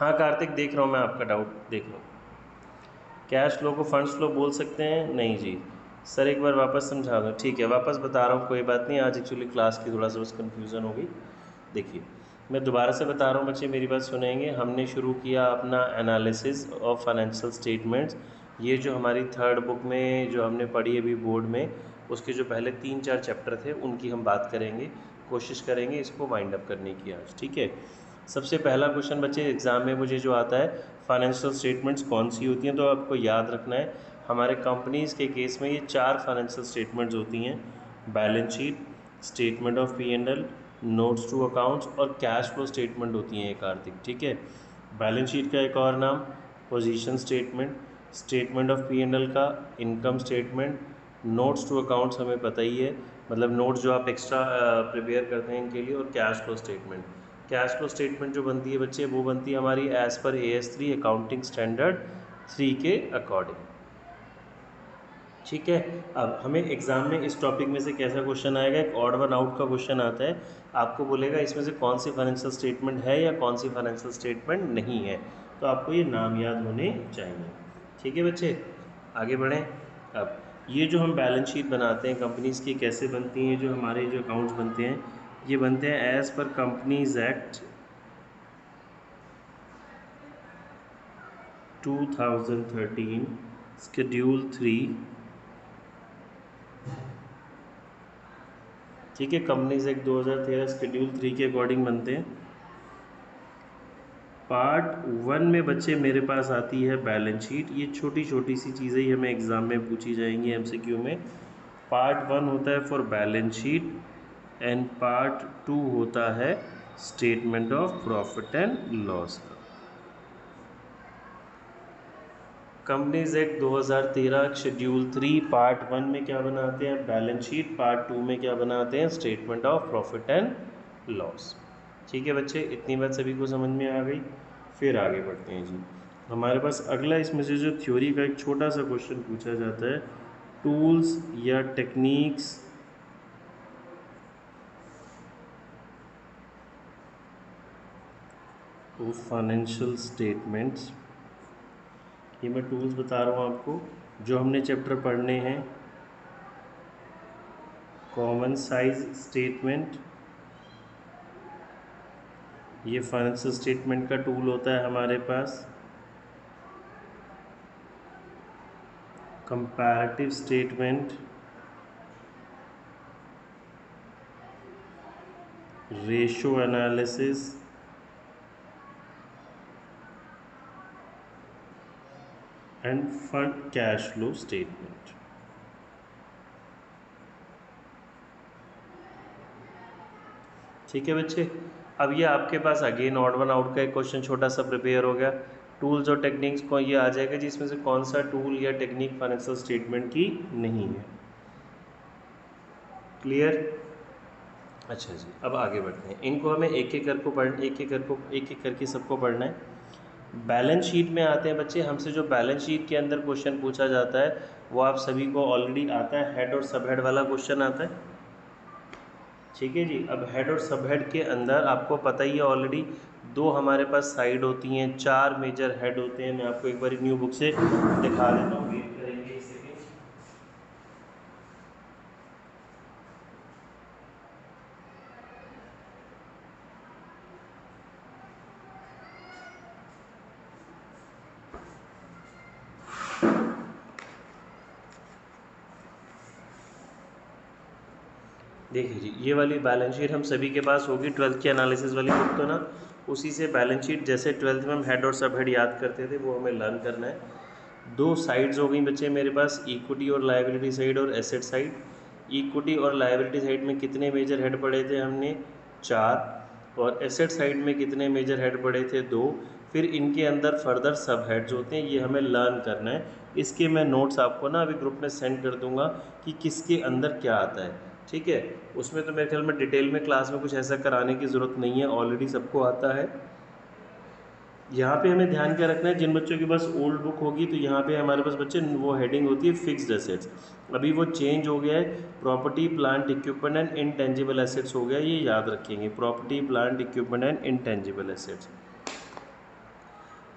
हाँ कार्तिक, देख रहा हूँ मैं आपका डाउट, देख लो। कैश फ्लो को फंड्स फ्लो बोल सकते हैं? नहीं जी सर, एक बार वापस समझा दो। ठीक है, वापस बता रहा हूँ, कोई बात नहीं, आज एक्चुअली क्लास की थोड़ा सा बस कन्फ्यूज़न हो गई। देखिए, मैं दोबारा से बता रहा हूँ बच्चे, मेरी बात सुनेंगे। हमने शुरू किया अपना एनालिसिस ऑफ फाइनेंशियल स्टेटमेंट्स। ये जो हमारी थर्ड बुक में जो हमने पढ़ी अभी बोर्ड में, उसके जो पहले 3-4 चैप्टर थे उनकी हम बात करेंगे, कोशिश करेंगे इसको वाइंड अप करने की आज। ठीक है, सबसे पहला क्वेश्चन बच्चे एग्ज़ाम में मुझे जो आता है, फाइनेंशियल स्टेटमेंट्स कौन सी होती हैं, तो आपको याद रखना है हमारे कंपनीज़ के केस में ये 4 फाइनेंशियल स्टेटमेंट्स होती हैं: balance sheet, statement of P&L, notes to accounts और कैश फ्लो स्टेटमेंट होती हैं एक कार्तिक। ठीक है, बैलेंस शीट का एक और नाम position statement, statement of P&L का income statement, notes to accounts हमें पता ही है, मतलब नोट्स जो आप एक्स्ट्रा प्रिपेयर करते हैं इनके लिए, और cash flow statement. Cash flow statement जो बनती है बच्चे, वो बनती है हमारी as per AS3 accounting standard 3 के अकॉर्डिंग। ठीक है, अब हमें एग्जाम में इस टॉपिक में से कैसा क्वेश्चन आएगा, एक ऑड वन आउट का क्वेश्चन आता है। आपको बोलेगा इसमें से कौन सी फाइनेंशियल स्टेटमेंट है या कौन सी फाइनेंशियल स्टेटमेंट नहीं है, तो आपको ये नाम याद होने चाहिए। ठीक है बच्चे, आगे बढ़ें। अब ये जो हम बैलेंस शीट बनाते हैं कंपनीज़ की, कैसे बनती हैं, जो हमारे जो अकाउंट्स बनते हैं, ये बनते हैं as per companies act 2013 schedule 3। ठीक है, कंपनीज एक्ट 2013 शेड्यूल 3 के अकॉर्डिंग बनते हैं। पार्ट 1 में बच्चे मेरे पास आती है बैलेंस शीट। ये छोटी छोटी सी चीज़ें ही हमें एग्जाम में पूछी जाएंगी MCQ में। पार्ट 1 होता है for balance sheet and part 2 होता है statement of profit and loss का। कंपनीज एक्ट 2013 शेड्यूल 3 पार्ट 1 में क्या बनाते हैं, बैलेंस शीट। पार्ट 2 में क्या बनाते हैं, statement of profit and loss. ठीक है बच्चे, इतनी बात सभी को समझ में आ गई। फिर आगे बढ़ते हैं जी। हमारे पास अगला इसमें से जो थ्योरी का एक छोटा सा क्वेश्चन पूछा जाता है, टूल्स या टेक्निक्स ऑफ फाइनेंशियल स्टेटमेंट्स। ये मैं टूल्स बता रहा हूँ आपको, जो हमने चैप्टर पढ़ने हैं। कॉमन साइज स्टेटमेंट, ये फाइनेंशियल स्टेटमेंट का टूल होता है हमारे पास। Comparative statement, ratio analysis, and fund cash flow statement. ठीक है बच्चे, अब ये आपके पास अगेन ऑड वन आउट का एक क्वेश्चन छोटा सा प्रिपेयर हो गया। टूल्स और टेक्निक्स को ये आ जाएगा जिसमें से कौन सा टूल या टेक्निक फाइनेंशियल स्टेटमेंट की नहीं है। क्लियर? अच्छा जी, अब आगे बढ़ते हैं। इनको हमें एक एक करके सबको पढ़ना है। बैलेंस शीट में आते हैं बच्चे, हमसे जो बैलेंस शीट के अंदर क्वेश्चन पूछा जाता है वो आप सभी को ऑलरेडी आता है, हेड और सब हेड वाला क्वेश्चन आता है। ठीक है जी, अब हेड और सब हेड के अंदर आपको पता ही है ऑलरेडी, दो हमारे पास साइड होती हैं, 4 मेजर हेड होते हैं। मैं आपको एक बार न्यू बुक से दिखा देता हूँ, वेट करेंगे एक सेकेंड। देखिए जी, ये वाली बैलेंस शीट हम सभी के पास होगी, 12th की एनालिसिस वाली बुक तो ना, उसी से बैलेंस शीट जैसे 12th में हम हेड और सब हेड याद करते थे वो हमें लर्न करना है। दो साइड्स हो गई बच्चे मेरे पास, इक्विटी और लायबिलिटी साइड और एसेट साइड। इक्विटी और लायबिलिटी साइड में कितने मेजर हेड पढ़े थे हमने, 4। और एसेट साइड में कितने मेजर हेड पढ़े थे, 2। फिर इनके अंदर फर्दर सब हेड्स होते हैं, ये हमें लर्न करना है। इसके मैं नोट्स आपको ना अभी ग्रुप में सेंड कर दूंगा कि किसके अंदर क्या आता है। ठीक है, उसमें तो मेरे ख्याल में डिटेल में क्लास में कुछ ऐसा कराने की ज़रूरत नहीं है, ऑलरेडी सबको आता है। यहाँ पे हमें ध्यान क्या रखना है, जिन बच्चों के पास ओल्ड बुक होगी तो यहाँ पे हमारे पास बच्चे वो हेडिंग होती है फिक्स्ड एसेट्स। अभी वो चेंज हो गया है, property plant equipment and intangible assets हो गया, ये याद रखेंगे, property plant equipment and intangible assets.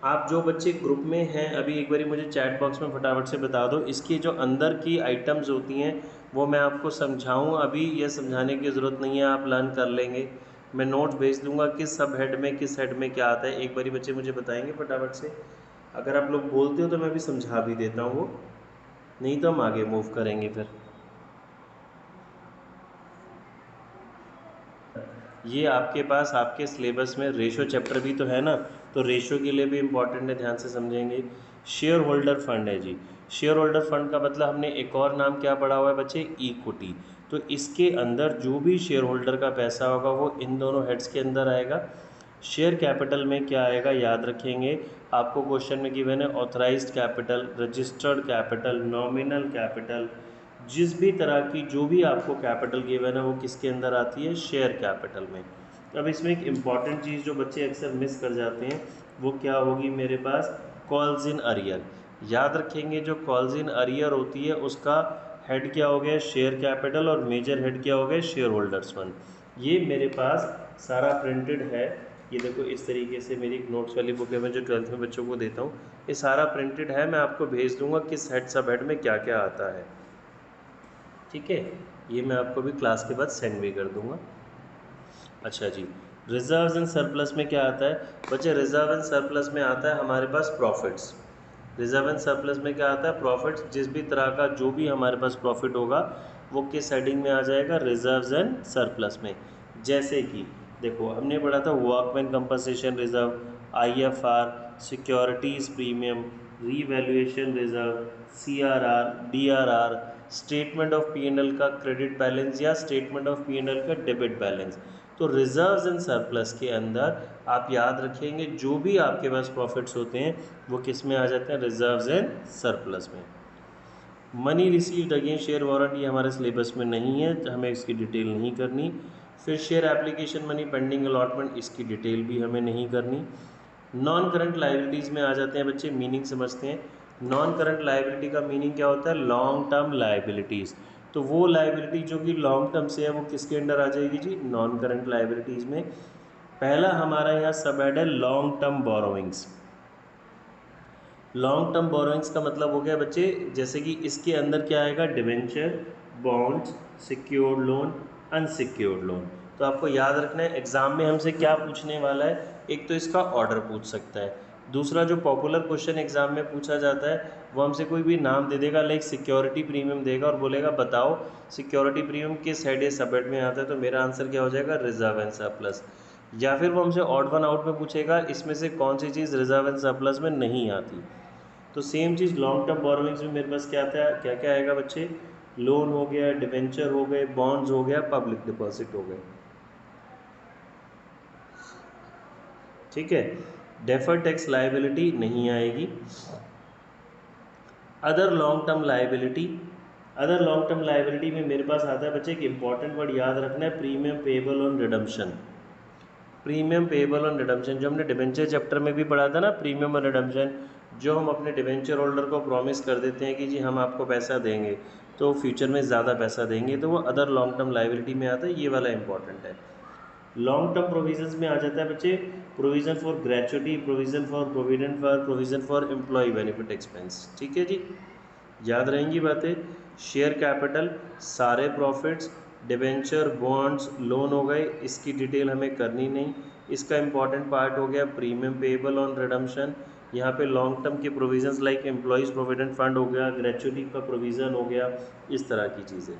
आप जो बच्चे ग्रुप में हैं अभी एक बारी मुझे चैट बॉक्स में फटाफट से बता दो, इसकी जो अंदर की आइटम्स होती हैं वो मैं आपको समझाऊं, अभी ये समझाने की ज़रूरत नहीं है, आप लर्न कर लेंगे। मैं नोट्स भेज दूंगा किस सब हेड में किस हेड में क्या आता है, एक बारी बच्चे मुझे बताएंगे फटाफट से। अगर आप लोग बोलते हो तो मैं भी समझा भी देता हूँ वो, नहीं तो हम आगे मूव करेंगे फिर। ये आपके पास आपके सिलेबस में रेशो चैप्टर भी तो है ना, तो रेशो के लिए भी इम्पॉर्टेंट है, ध्यान से समझेंगे। शेयर होल्डर फंड है जी। शेयर होल्डर फंड का मतलब हमने एक और नाम क्या पढ़ा हुआ है बच्चे, इक्विटी। तो इसके अंदर जो भी शेयर होल्डर का पैसा होगा वो इन दोनों हेड्स के अंदर आएगा। शेयर कैपिटल में क्या आएगा याद रखेंगे, आपको क्वेश्चन में गिवन है authorised capital, registered capital, nominal capital, जिस भी तरह की जो भी आपको कैपिटल गिवन है वो किसके अंदर आती है, शेयर कैपिटल में। अब इसमें एक इम्पॉर्टेंट चीज़ जो बच्चे अक्सर मिस कर जाते हैं वो क्या होगी मेरे पास, कॉल्स इन अरियर। याद रखेंगे जो कॉल्स इन अरियर होती है उसका हेड क्या हो गया, शेयर कैपिटल, और मेजर हेड क्या हो गया, शेयर होल्डर्स फंड। ये मेरे पास सारा प्रिंटेड है, ये देखो इस तरीके से मेरी एक नोट्स वाली बुक है मैं जो 12th में बच्चों को देता हूँ, ये सारा प्रिंटेड है, मैं आपको भेज दूंगा किस हेड सब हेड में क्या क्या आता है। ठीक है, ये मैं आपको भी क्लास के बाद सेंड भी कर दूंगा। अच्छा जी, रिजर्व्स एंड सरप्लस में क्या आता है बच्चे, रिजर्व एंड सरप्लस में आता है हमारे पास प्रॉफिट्स। रिजर्व एंड सरप्लस में क्या आता है, प्रॉफिट्स। जिस भी तरह का जो भी हमारे पास प्रॉफिट होगा वो किस हेडिंग में आ जाएगा, रिजर्व्स एंड सरप्लस में। जैसे कि देखो हमने पढ़ा था workman compensation reserve, IFR, securities premium, revaluation reserve, CRR, DRR, statement of PNL का क्रेडिट बैलेंस या स्टेटमेंट ऑफ पीएनएल का डेबिट बैलेंस। तो रिजर्व्स एंड सरप्लस के अंदर आप याद रखेंगे जो भी आपके पास प्रॉफिट्स होते हैं वो किस में आ जाते हैं, रिजर्व्स एंड सरप्लस में। Money received against share warrant ये हमारे सिलेबस में नहीं है, हमें इसकी डिटेल नहीं करनी। फिर share application money pending allotment, इसकी डिटेल भी हमें नहीं करनी। नॉन करंट लाइबिलिटीज़ में आ जाते हैं बच्चे, मीनिंग समझते हैं। नॉन करंट लाइबिलिटी का मीनिंग क्या होता है, लॉन्ग टर्म लाइबिलिटीज़। तो वो लाइबिलिटी जो कि लॉन्ग टर्म से है वो किसके अंडर आ जाएगी जी, नॉन करंट लाइबिलिटीज़ में। पहला हमारा यहाँ सब हेड है long term borrowings. Long term borrowings का मतलब हो गया बच्चे, जैसे कि इसके अंदर क्या आएगा, debenture, bonds, secured loan, unsecured loan. तो आपको याद रखना है एग्जाम में हमसे क्या पूछने वाला है, एक तो इसका ऑर्डर पूछ सकता है, दूसरा जो पॉपुलर क्वेश्चन एग्जाम में पूछा जाता है वो हमसे कोई भी नाम दे देगा, लाइक सिक्योरिटी प्रीमियम देगा और बोलेगा बताओ सिक्योरिटी प्रीमियम किस हेड या सब हेड में आता है, तो मेरा आंसर क्या हो जाएगा, रिजर्व एंड सरप्लस। या फिर वो हमसे ऑड वन आउट में पूछेगा इसमें से कौन सी चीज़ रिजर्व एंड सरप्लस में नहीं आती। तो सेम चीज़ लॉन्ग टर्म बोरोइंग्स में मेरे पास क्या आता है, क्या क्या आएगा बच्चे, लोन हो गया, डिबेंचर हो गए, बॉन्ड्स हो गया, पब्लिक डिपॉजिट हो गए। ठीक है, डेफर्ड टैक्स लायबिलिटी नहीं आएगी। Other long term liability, other long term liability में मेरे पास आता है बच्चे एक इंपॉर्टेंट वर्ड याद रखना है, premium payable on redemption. Premium payable on redemption जो हमने डिबेंचर चैप्टर में भी पढ़ा था ना, प्रीमियम ऑन रिडम्पशन, जो हम अपने डिबेंचर होल्डर को प्रॉमिस कर देते हैं कि जी हम आपको पैसा देंगे तो फ्यूचर में ज़्यादा पैसा देंगे, तो वो अदर लॉन्ग टर्म लायबिलिटी में आता है, ये वाला इंपॉर्टेंट है। लॉन्ग टर्म प्रोविजंस में आ जाता है बच्चे, provision for gratuity, provision for provident fund, provision for employ benefit expense. ठीक है जी, याद रहेंगी बातें। शेयर कैपिटल, सारे प्रॉफिट्स, डिबेंचर, बॉन्ड्स, लोन हो गए, इसकी डिटेल हमें करनी नहीं। इसका इंपॉर्टेंट पार्ट हो गया प्रीमियम पेएबल ऑन रिडम्पशन, यहाँ पे लॉन्ग टर्म के provisions like employees provident fund हो गया, ग्रेचुटी का प्रोविज़न हो गया, इस तरह की चीज़ें।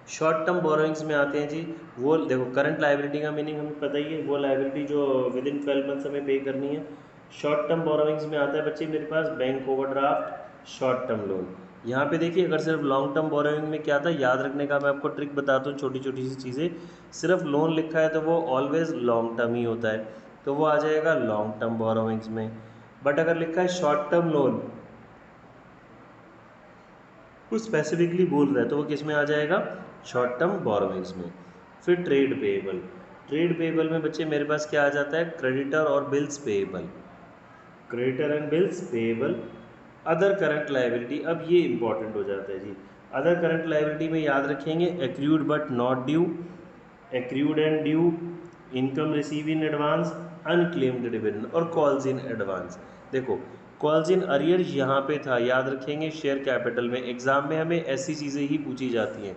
शॉर्ट टर्म बोरोइंग्स में आते हैं जी, वो देखो करंट लाइबिलिटी का मीनिंग हमें पता ही है, वो लाइबिलिटी जो विद इन 12 मंथ्स हमें पे करनी है। शॉर्ट टर्म बोरोइंग्स में आता है बच्चे मेरे पास bank overdraft, short term loan. यहाँ पे देखिए अगर सिर्फ लॉन्ग टर्म बोरोइंग में क्या था याद रखने का, मैं आपको ट्रिक बताता हूँ, छोटी छोटी सी चीज़ें। सिर्फ लोन लिखा है तो वो ऑलवेज लॉन्ग टर्म ही होता है, तो वो आ जाएगा लॉन्ग टर्म बोरोइंग्स में। बट अगर लिखा है शॉर्ट टर्म लोन, कुछ स्पेसिफिकली बोल रहा है तो वो किस में आ जाएगा, शॉर्ट टर्म बोरोइंग्स में। फिर ट्रेड पेएबल, ट्रेड पेएबल में बच्चे मेरे पास क्या आ जाता है, क्रेडिटर और bills payable, creditor and bills payable. Other current liability, अब ये इंपॉर्टेंट हो जाता है जी। अदर करंट लायबिलिटी में याद रखेंगे accrued but not due, accrued and due, income receive in advance, unclaimed dividend और कॉल्स इन एडवांस। देखो कॉल्स इन अरियर यहाँ पे था, याद रखेंगे शेयर कैपिटल में। एग्जाम में हमें ऐसी चीज़ें ही पूछी जाती हैं।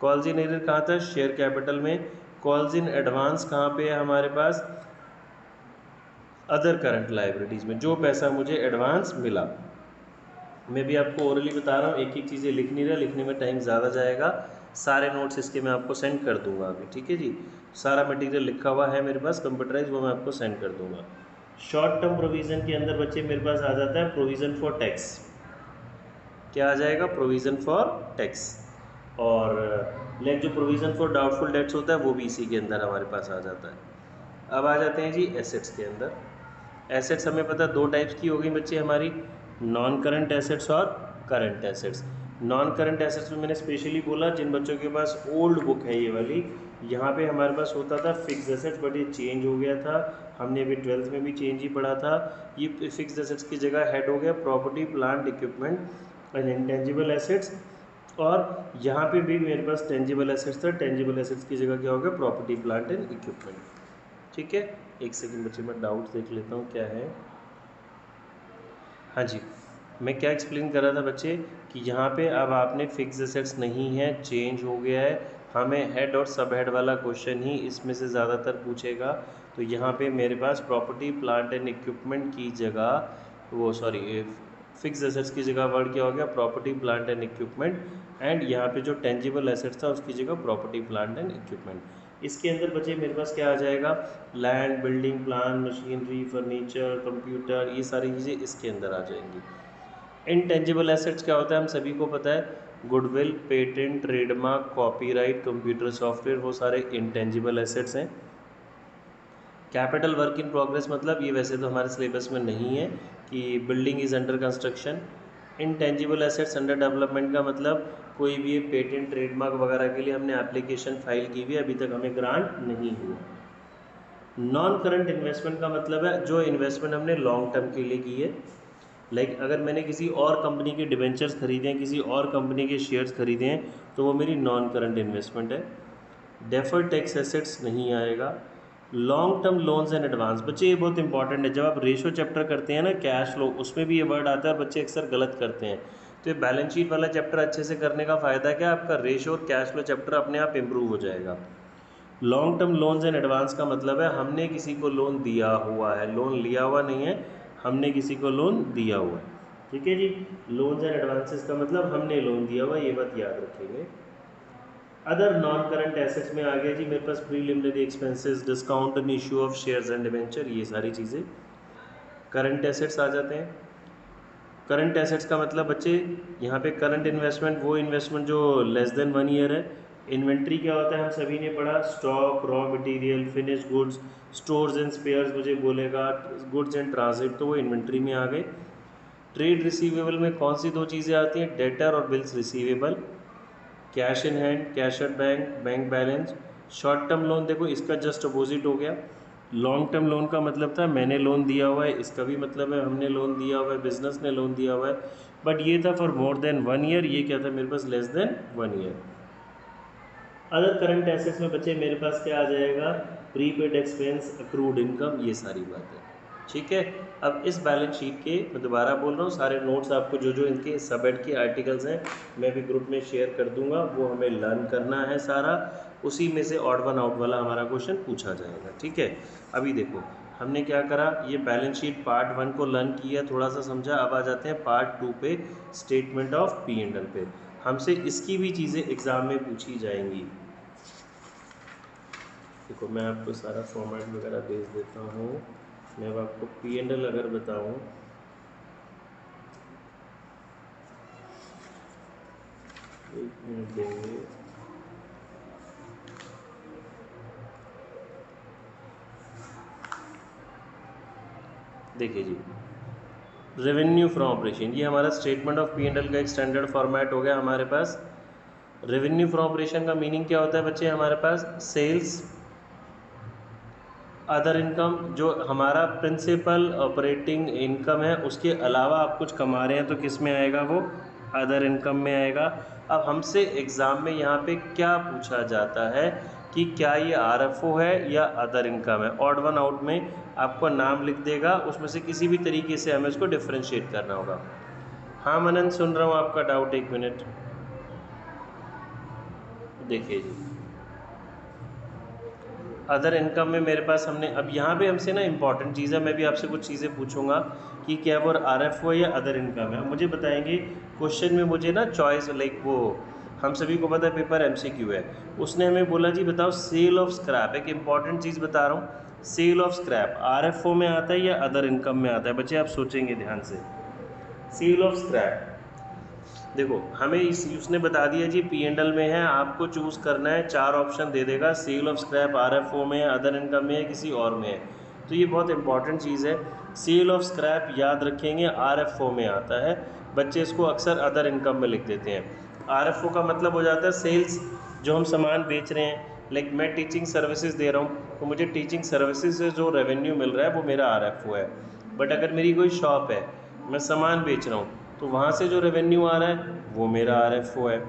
कॉल्स इन अरियर कहाँ था? शेयर कैपिटल में। कॉल्स इन एडवांस कहाँ पे है हमारे पास? अदर करंट लाइबिलिटीज़ में, जो पैसा मुझे एडवांस मिला। मैं भी आपको ओरली बता रहा हूँ, एक एक चीज़ें लिख नहीं रहा, लिखने में टाइम ज़्यादा जाएगा। सारे नोट्स इसके मैं आपको सेंड कर दूंगा अभी, ठीक है जी। सारा मटेरियल लिखा हुआ है मेरे पास कंप्यूटराइज, वो मैं आपको सेंड कर दूंगा। शॉर्ट टर्म प्रोविज़न के अंदर बच्चे मेरे पास आ जाता है प्रोविज़न फॉर टैक्स। क्या आ जाएगा? Provision for tax. और लाइक जो प्रोविज़न फॉर डाउटफुल डेट्स होता है वो भी इसी के अंदर हमारे पास आ जाता है। अब आ जाते हैं जी एसेट्स के अंदर। एसेट्स हमें पता दो टाइप्स की हो गई बच्चे हमारी, नॉन करंट एसेट्स और current assets. Non current assets में मैंने स्पेशली बोला जिन बच्चों के पास ओल्ड बुक है ये वाली, यहाँ पे हमारे पास होता था फिक्स एसेट्स, बट ये चेंज हो गया था। हमने अभी 12th में भी चेंज ही पढ़ा था। ये फिक्स एसेट्स की जगह हेड हो गया property plant equipment and intangible assets. और यहाँ पे भी मेरे पास टेंजिबल एसेट्स था, टेंजिबल एसेट्स की जगह क्या हो गया? Property plant and equipment. ठीक है, एक सेकंड बच्चे मैं डाउट देख लेता हूँ क्या है। हाँ जी, मैं क्या एक्सप्लेन कर रहा था बच्चे कि यहाँ पे अब आपने फिक्स एसेट्स नहीं है, चेंज हो गया है। हमें हेड और सब हेड वाला क्वेश्चन ही इसमें से ज़्यादातर पूछेगा। तो यहाँ पे मेरे पास प्रॉपर्टी प्लांट एंड इक्विपमेंट की जगह फिक्स एसेट्स की जगह वर्ड क्या हो गया? Property plant and equipment. And यहाँ पे जो टेंजिबल एसेट्स था उसकी जगह प्रॉपर्टी प्लांट एंड इक्विपमेंट। इसके अंदर बच्चे मेरे पास क्या आ जाएगा? Land, building, plan, machinery, furniture, computer, ये सारी चीज़ें इसके अंदर आ जाएंगी। इनटेंजिबल एसेट्स क्या होता है हम सभी को पता है, goodwill, patent, trademark, copyright, computer software, वो सारे इनटेंजिबल एसेट्स हैं। कैपिटल वर्क इन प्रोग्रेस मतलब ये वैसे तो हमारे सिलेबस में नहीं है कि building is under construction. Intangible assets under development का मतलब कोई भी पेटेंट, ट्रेडमार्क वगैरह के लिए हमने एप्लीकेशन फाइल की हुई है, अभी तक हमें ग्रांट नहीं हुआ। नॉन करंट इन्वेस्टमेंट का मतलब है जो इन्वेस्टमेंट हमने लॉन्ग टर्म के लिए की है। लाइक अगर मैंने किसी और कंपनी के डिबेंचर्स खरीदे हैं, किसी और कंपनी के शेयर्स खरीदे हैं, तो वो मेरी नॉन करंट इन्वेस्टमेंट है। डेफर्ड टैक्स एसेट्स नहीं आएगा। Long term loans and advance, बच्चे ये बहुत इंपॉर्टेंट है। जब आप रेशो चैप्टर करते हैं ना, कैश फ्लो, उसमें भी ये वर्ड आता है, बच्चे अक्सर गलत करते हैं। तो ये बैलेंस शीट वाला चैप्टर अच्छे से करने का फ़ायदा क्या? आपका रेशो और कैश फ्लो चैप्टर अपने आप इम्प्रूव हो जाएगा। Long term loans and advance का मतलब है हमने किसी को लोन दिया हुआ है, लोन लिया हुआ नहीं है, हमने किसी को लोन दिया हुआ है। ठीक है जी, लोन्स एंड एडवांसेस का मतलब हमने लोन दिया हुआ, ये बात याद रखेंगे। अदर नॉन करंट एसेट्स में आ गया जी मेरे पास preliminary expenses, discount and issue of shares and debenture, ये सारी चीज़ें करंट एसेट्स आ जाते हैं। करंट एसेट्स का मतलब बच्चे यहाँ पे करंट इन्वेस्टमेंट वो इन्वेस्टमेंट जो लेस देन 1 ईयर है। इन्वेंट्री क्या होता है हम सभी ने पढ़ा, stock, raw material, finish goods, stores and spheres मुझे बोलेगा, गुड्स एंड ट्रांजिट, तो वो इन्वेंट्री में आ गए। ट्रेड रिसीवेबल में कौन सी दो चीज़ें आती हैं? डेटर और bills receivable. Cash in hand, cash at bank, bank balance. Short term loan देखो इसका जस्ट अपोजिट हो गया। लॉन्ग टर्म लोन का मतलब था मैंने लोन दिया हुआ है, इसका भी मतलब है हमने लोन दिया हुआ है, बिजनेस ने लोन दिया हुआ है। बट ये था फॉर मोर देन 1 ईयर, ये क्या था मेरे पास? Less than 1 year. Other current assets में बच्चे मेरे पास क्या आ जाएगा? प्रीपेड एक्सपेंस, अक्रूड इनकम, ये सारी बातें। ठीक है, अब इस बैलेंस शीट के मैं दोबारा बोल रहा हूँ, सारे नोट्स आपको जो जो इनके सबहेड के आर्टिकल्स हैं मैं भी ग्रुप में शेयर कर दूंगा, वो हमें लर्न करना है सारा। उसी में से ऑड वन आउट वाला हमारा क्वेश्चन पूछा जाएगा। ठीक है, अभी देखो हमने क्या करा, ये बैलेंस शीट पार्ट 1 को लर्न किया, थोड़ा सा समझा। अब आ जाते हैं पार्ट 2 पे, statement of P and L पे। हमसे इसकी भी चीज़ें एग्ज़ाम में पूछी जाएंगी। देखो मैं आपको सारा फॉर्मेट वगैरह भेज देता हूँ। मैं अब आपको पी एंड एल अगर बताऊँ, एक मिनट देंगे। देखिए जी, रेवेन्यू फ्रॉम ऑपरेशन, ये हमारा statement of P and L का एक स्टैंडर्ड फॉर्मेट हो गया हमारे पास। रेवेन्यू फ्रॉम ऑपरेशन का मीनिंग क्या होता है बच्चे? हमारे पास सेल्स, अदर इनकम, जो हमारा प्रिंसिपल ऑपरेटिंग इनकम है उसके अलावा आप कुछ कमा रहे हैं तो किस में आएगा? वो अदर इनकम में आएगा। अब हमसे एग्ज़ाम में यहाँ पे क्या पूछा जाता है कि क्या ये RFO है या अदर इनकम है। ऑड वन आउट में आपको नाम लिख देगा, उसमें से किसी भी तरीके से हमें इसको डिफ्रेंशिएट करना होगा। हाँ मनन, सुन रहा हूँ आपका डाउट, एक मिनट। देखिए जी, अदर इनकम में मेरे पास हमने अब यहाँ पे हमसे ना इम्पॉर्टेंट चीज़ है, मैं भी आपसे कुछ चीज़ें पूछूंगा कि क्या वो RFO या अदर इनकम है। मुझे बताएंगे क्वेश्चन में, मुझे ना चॉइस लाइक वो हम सभी को पता है पेपर MCQ है, उसने हमें बोला जी बताओ सेल ऑफ स्क्रैप, एक इंपॉर्टेंट चीज़ बता रहा हूँ, सेल ऑफ स्क्रैप RFO में आता है या अदर इनकम में आता है। बच्चे आप सोचेंगे ध्यान से, सेल ऑफ स्क्रैप देखो हमें उसने बता दिया जी P&L में है, आपको चूज़ करना है, 4 ऑप्शन दे देगा, सेल ऑफ स्क्रैप RFO में है, अदर इनकम में है, किसी और में है। तो ये बहुत इंपॉर्टेंट चीज़ है, सेल ऑफ स्क्रैप याद रखेंगे RFO में आता है। बच्चे इसको अक्सर अदर इनकम में लिख देते हैं। RFO का मतलब हो जाता है सेल्स, जो हम सामान बेच रहे हैं। लाइक मैं टीचिंग सर्विसेज दे रहा हूँ तो मुझे टीचिंग सर्विसेज से जो रेवेन्यू मिल रहा है वो मेरा RFO है। बट अगर मेरी कोई शॉप है, मैं सामान बेच रहा हूँ, तो वहाँ से जो रेवेन्यू आ रहा है वो मेरा RFO है।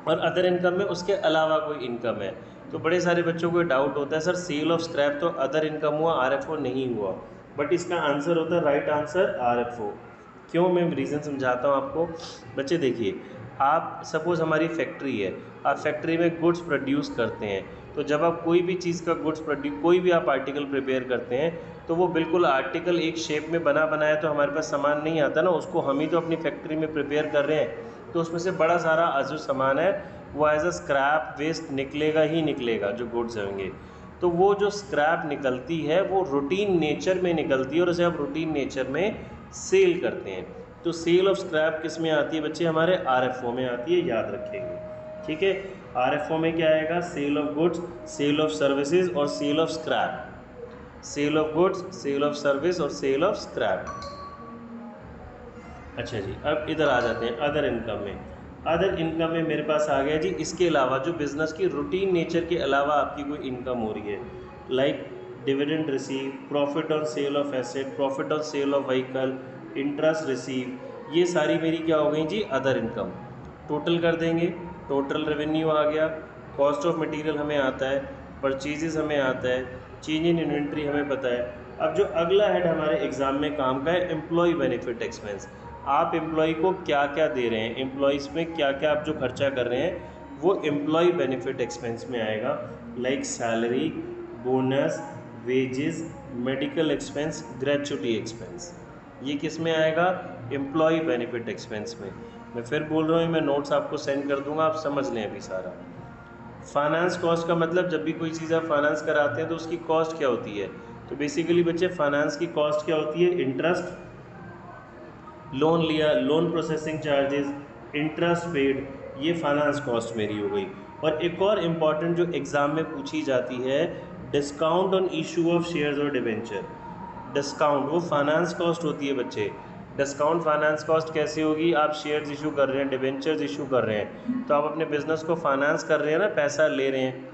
और अदर इनकम में उसके अलावा कोई इनकम है। तो बड़े सारे बच्चों को डाउट होता है सर सेल ऑफ स्क्रैप तो अदर इनकम हुआ, RFO नहीं हुआ। बट इसका आंसर होता है, राइट आंसर RFO। क्यों, मैं रीज़न समझाता हूँ आपको। बच्चे देखिए, आप सपोज़ हमारी फैक्ट्री है, आप फैक्ट्री में गुड्स प्रोड्यूस करते हैं, तो जब आप कोई भी चीज़ का गुड्स प्रोड्यूस, कोई भी आप आर्टिकल प्रिपेयर करते हैं, तो वो बिल्कुल आर्टिकल एक शेप में बना बनाया तो हमारे पास सामान नहीं आता ना, उसको हम ही तो अपनी फैक्ट्री में प्रिपेयर कर रहे हैं। तो उसमें से बड़ा सारा जो सामान है वो एज अ स्क्रैप वेस्ट निकलेगा ही निकलेगा, जो गुड्स होंगे। तो वो जो स्क्रैप निकलती है वो रूटीन नेचर में निकलती है, और उसे आप रूटीन नेचर में सेल करते हैं। तो सेल ऑफ स्क्रैप किस में आती है बच्चे, हमारे RFO में आती है, याद रखेंगे। ठीक है, RFO में क्या आएगा, sale of goods, sale of services और sale of scrap. Sale of goods, sale of service और सेल ऑफ स्क्रैप। अच्छा जी, अब इधर आ जाते हैं अदर इनकम में। अदर इनकम में मेरे पास आ गया जी, इसके अलावा जो बिजनेस की रूटीन नेचर के अलावा आपकी कोई इनकम हो रही है, like dividend receive, profit on sale of asset, profit on sale of vehicle, interest receive, ये सारी मेरी क्या हो गई जी, अदर इनकम। टोटल कर देंगे, टोटल रेवेन्यू आ गया, कॉस्ट ऑफ मटेरियल हमें आता है, परचेजेस हमें आता है, चेंज इन इन्वेंट्री हमें पता है। अब जो अगला हेड हमारे एग्जाम में काम का है, एम्प्लॉय बेनिफिट एक्सपेंस। आप एम्प्लॉय को क्या क्या दे रहे हैं, एम्प्लॉयज़ में क्या क्या आप जो खर्चा कर रहे हैं, वो एम्प्लॉय बेनिफिट एक्सपेंस में आएगा। Like salary, bonus, wages, medical expense, gratuity expense, ये किस में आएगा, एम्प्लॉय बेनिफिट एक्सपेंस में। मैं फिर बोल रहा हूँ, मैं नोट्स आपको सेंड कर दूंगा, आप समझ लें अभी सारा। फाइनेंस कॉस्ट का मतलब, जब भी कोई चीज़ आप फाइनेंस कराते हैं तो उसकी कॉस्ट क्या होती है। तो बेसिकली बच्चे फाइनेंस की कॉस्ट क्या होती है, इंटरेस्ट, लोन लिया, loan processing charges, interest paid, ये फाइनेंस कॉस्ट मेरी हो गई। और एक और इम्पॉर्टेंट जो एग्ज़ाम में पूछी जाती है, discount on issue of shares और डिबेंचर। डिस्काउंट वो फाइनेंस कॉस्ट होती है बच्चे। डिस्काउंट फाइनेंस कॉस्ट कैसे होगी, आप शेयर्स इशू कर रहे हैं, डिबेंचर्स इशू कर रहे हैं, तो आप अपने बिजनेस को फाइनेंस कर रहे हैं ना, पैसा ले रहे हैं,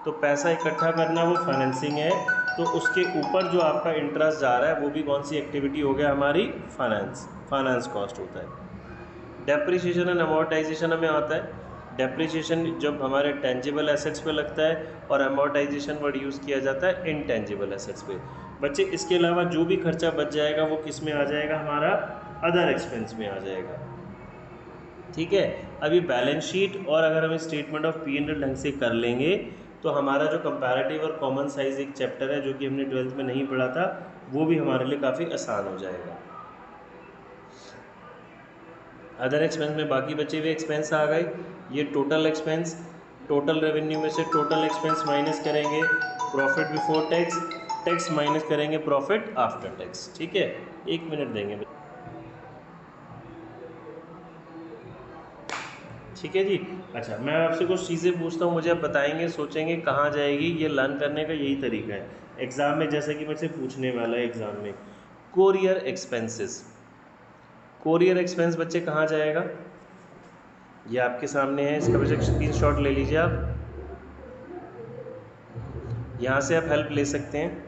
तो पैसा इकट्ठा करना वो फाइनेंसिंग है। तो उसके ऊपर जो आपका इंटरेस्ट जा रहा है वो भी कौन सी एक्टिविटी हो गया, हमारी फाइनेंस कॉस्ट होता है। डेप्रिसिएशन एंड अमोर्टाइजेशन हमें आता है। डेप्रिसिएशन जब हमारे टेंजिबल एसेट्स पे लगता है, और अमोर्टाइजेशन वर्ड यूज़ किया जाता है इनटेंजिबल एसेट्स पे। बच्चे इसके अलावा जो भी खर्चा बच जाएगा वो किस में आ जाएगा, हमारा अदर एक्सपेंस में आ जाएगा। ठीक है, अभी बैलेंस शीट और अगर हम स्टेटमेंट ऑफ P&L ढंग से कर लेंगे तो हमारा जो कंपैरेटिव और कॉमन साइज एक चैप्टर है जो कि हमने 12th में नहीं पढ़ा था, वो भी हमारे लिए काफ़ी आसान हो जाएगा। अदर एक्सपेंस में बाकी बचे हुए एक्सपेंस आ गए, ये टोटल एक्सपेंस, टोटल रेवेन्यू में से टोटल एक्सपेंस माइनस करेंगे, profit before tax, tax minus करेंगे प्रॉफिट आफ्टर टैक्स। ठीक है, 1 मिनट देंगे। ठीक है जी। अच्छा, मैं आपसे कुछ चीज़ें पूछता हूँ, मुझे आप बताएंगे, सोचेंगे कहाँ जाएगी, ये लर्न करने का यही तरीका है एग्ज़ाम में, जैसे कि मुझसे पूछने वाला है एग्ज़ाम में। कोरियर एक्सपेंसेस, कोरियर एक्सपेंस बच्चे कहाँ जाएगा, ये आपके सामने है, इसका बच्चे स्क्रीनशॉट ले लीजिए आप, यहाँ से आप हेल्प ले सकते हैं।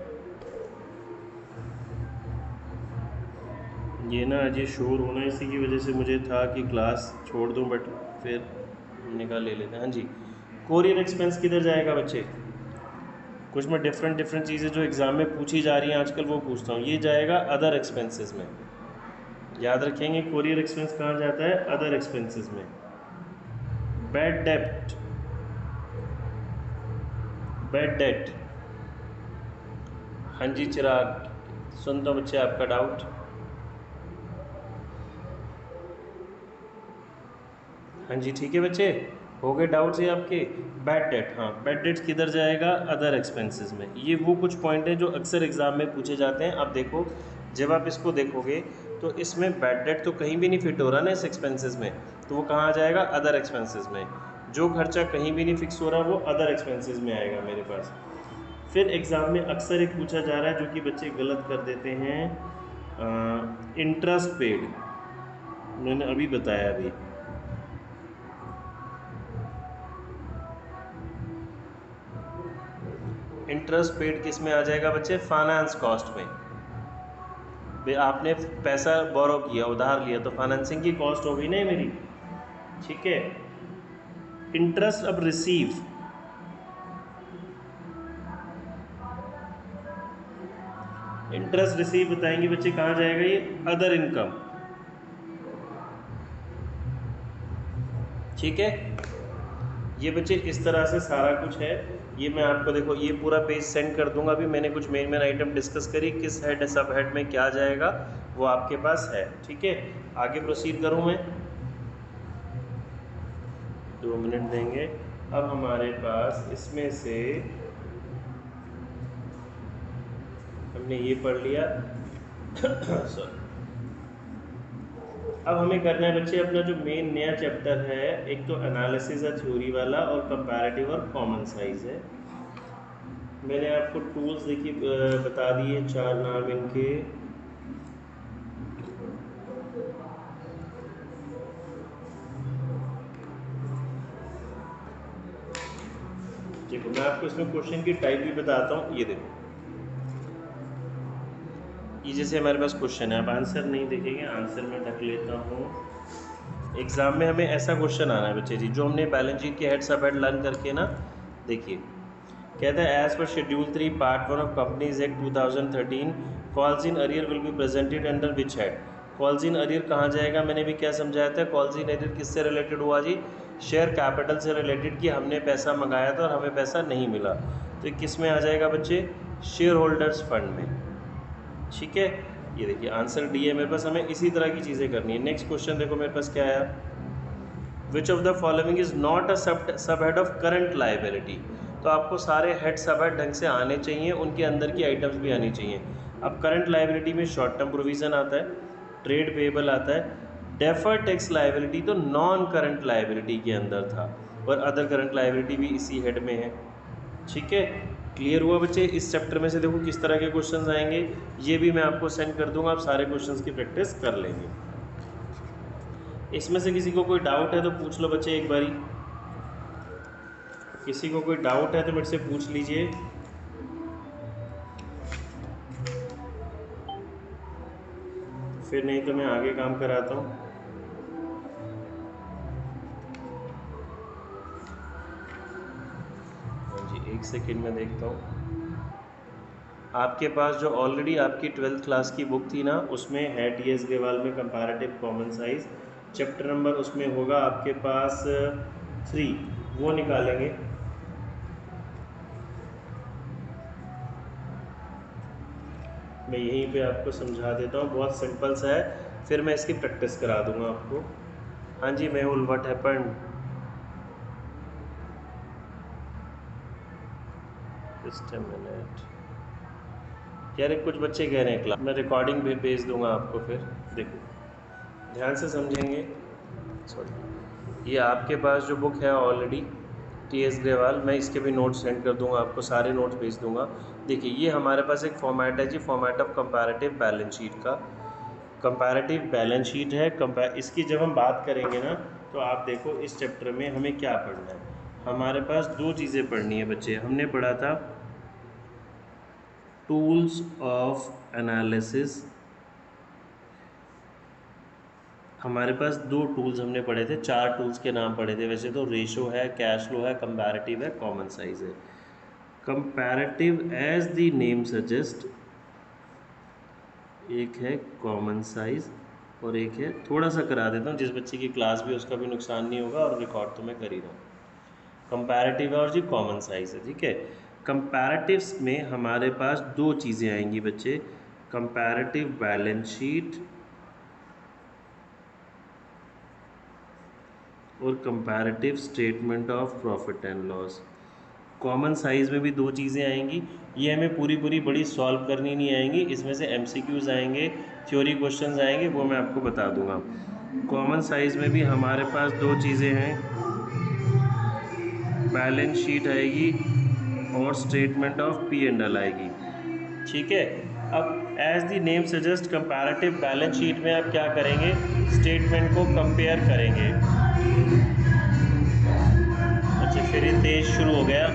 ये ना आज ये शोर होना, इसी की वजह से मुझे था कि क्लास छोड़ दूं, बट फिर हमने कहा ले लेते हैं। हाँ जी, कोरियर एक्सपेंस किधर जाएगा बच्चे, कुछ मैं डिफरेंट डिफरेंट चीज़ें जो एग्ज़ाम में पूछी जा रही हैं आजकल वो पूछता हूँ। ये जाएगा अदर एक्सपेंसेस में, याद रखेंगे कोरियर एक्सपेंस कहाँ जाता है, अदर एक्सपेंसेस में। बैड डेप्ट, बैड डेट। हाँ जी चिराग, सुनता हूँ बच्चे आपका डाउट। हाँ जी ठीक है बच्चे, हो गए डाउट्स ये आपके। बैड डेट, हाँ बैड डेट किधर जाएगा, अदर एक्सपेंसेस में। ये वो कुछ पॉइंट हैं जो अक्सर एग्जाम में पूछे जाते हैं। अब देखो जब आप इसको देखोगे तो इसमें बैड डेट तो कहीं भी नहीं फिट हो रहा ना इस एक्सपेंसेस में, तो वो कहाँ आ जाएगा, अदर एक्सपेंसेस में। जो खर्चा कहीं भी नहीं फिक्स हो रहा वो अदर एक्सपेंसेस में आएगा मेरे पास। फिर एग्ज़ाम में अक्सर एक पूछा जा रहा है जो कि बच्चे गलत कर देते हैं, इंटरेस्ट पेड। मैंने अभी बताया अभी, इंटरेस्ट पेड किस में आ जाएगा बच्चे, फाइनेंस कॉस्ट में। आपने पैसा बोरो किया, उधार लिया, तो फाइनेंसिंग की कॉस्ट हो गई ना मेरी, ठीक है। इंटरेस्ट अब रिसीव, इंटरेस्ट रिसीव बताएंगे बच्चे कहाँ जाएगा, ये अदर इनकम, ठीक है। ये बच्चे इस तरह से सारा कुछ है। ये मैं आपको देखो ये पूरा पेज सेंड कर दूंगा। अभी मैंने कुछ मेन मेन आइटम डिस्कस करी, किस हेड सब हेड में क्या जाएगा वो आपके पास है, ठीक है। आगे प्रोसीड करूँ मैं, 2 मिनट देंगे। अब हमारे पास इसमें से हमने ये पढ़ लिया सॉरी। अब हमें करना है बच्चे अपना जो मेन नया चैप्टर है, एक तो एनालिसिस है थ्योरी वाला और कंपैरेटिव और कॉमन साइज है। मैंने आपको टूल्स देखिए बता दिए, 4 नाम इनके। देखो मैं आपको इसमें क्वेश्चन की टाइप भी बताता हूँ। ये देखो, ये जैसे हमारे पास क्वेश्चन है, आप आंसर नहीं देखेंगे, आंसर में ढक लेता हूँ। एग्जाम में हमें ऐसा क्वेश्चन आना है बच्चे जी, जो हमने बैलेंस शीट के हेड सब हेड लर्न करके ना, देखिए कहता है as per schedule 3 part 1 of companies act 2013 calls in arrear will be presented under which head. Calls in arrear कहाँ जाएगा, मैंने भी क्या समझाया था, कॉल्स इन अरियर किससे रिलेटेड हुआ जी, शेयर कैपिटल से रिलेटेड, कि हमने पैसा मंगाया था और हमें पैसा नहीं मिला, तो ये किस में आ जाएगा बच्चे, शेयर होल्डर्स फंड में, ठीक है। ये देखिए आंसर डी है मेरे पास। हमें इसी तरह की चीज़ें करनी है। नेक्स्ट क्वेश्चन देखो मेरे पास क्या आया, which of the following is not a सब हेड ऑफ करंट लाइबिलिटी। तो आपको सारे हेड सब हेड ढंग से आने चाहिए, उनके अंदर की आइटम्स भी आनी चाहिए। अब करंट लाइबिलिटी में शॉर्ट टर्म प्रोविज़न आता है, ट्रेड पेएबल आता है, डेफर्ड टैक्स लाइबिलिटी तो नॉन करंट लाइबिलिटी के अंदर था, और अदर करंट लाइबिलिटी भी इसी हेड में है, ठीक है। क्लियर हुआ बच्चे। इस चैप्टर में से देखो किस तरह के क्वेश्चंस आएंगे, ये भी मैं आपको सेंड कर दूंगा, आप सारे क्वेश्चंस की प्रैक्टिस कर लेंगे। इसमें से किसी को कोई डाउट है तो पूछ लो बच्चे एक बारी, किसी को कोई डाउट है तो मेरे से पूछ लीजिए। फिर नहीं तो मैं आगे काम कराता हूँ। हाँ जी एक सेकेंड में देखता हूँ। आपके पास जो ऑलरेडी आपकी 12th क्लास की बुक थी ना, उसमें है टी.एस. ग्रेवाल में comparative common size, chapter number उसमें होगा आपके पास 3, वो निकालेंगे। मैं यहीं पे आपको समझा देता हूँ, बहुत सिंपल सा है, फिर मैं इसकी प्रैक्टिस करा दूंगा आपको। हाँ जी Mehul, what happened, just a minute यार, कुछ बच्चे कह रहे हैं क्लास, मैं रिकॉर्डिंग भी भेज दूंगा आपको, फिर देखो ध्यान से समझेंगे। सॉरी, ये आपके पास जो बुक है ऑलरेडी टी.एस. ग्रेवाल, मैं इसके भी नोट्स सेंड कर दूंगा आपको, सारे नोट्स भेज दूंगा। देखिए ये हमारे पास एक फॉर्मेट है जी, format of comparative balance sheet का। कंपैरेटिव बैलेंस शीट है, इसकी जब हम बात करेंगे ना, तो आप देखो इस चैप्टर में हमें क्या पढ़ना है। हमारे पास 2 चीज़ें पढ़नी है बच्चे। हमने पढ़ा था टूल्स ऑफ एनालिसिस, हमारे पास 2 टूल्स हमने पढ़े थे, 4 टूल्स के नाम पढ़े थे वैसे तो, रेशो है, कैश फ्लो है, कंपैरेटिव है, कॉमन साइज है। Comparative as the name suggest, एक है कॉमन साइज और एक है, थोड़ा सा करा देता हूँ, जिस बच्चे की क्लास भी उसका भी नुकसान नहीं होगा, और रिकॉर्ड तो मैं कर ही रहा हूँ। कंपैरेटिव है और जी कॉमन साइज है, ठीक है। कंपैरेटिव्स में हमारे पास दो चीज़ें आएंगी बच्चे, कंपैरेटिव बैलेंस शीट और comparative statement of profit and loss. Common size में भी दो चीज़ें आएंगी, ये हमें पूरी पूरी बड़ी सॉल्व करनी नहीं आएंगी, इसमें से एमसीक्यूज़ आएंगे, थ्योरी क्वेश्चंस आएंगे, वो मैं आपको बता दूंगा। कॉमन साइज़ में भी हमारे पास दो चीज़ें हैं, बैलेंस शीट आएगी और statement of P and L आएगी, ठीक है। अब as the name suggest comparative balance sheet में आप क्या करेंगे, स्टेटमेंट को कंपेयर करेंगे। अच्छा फिर ये तेज शुरू हो गया,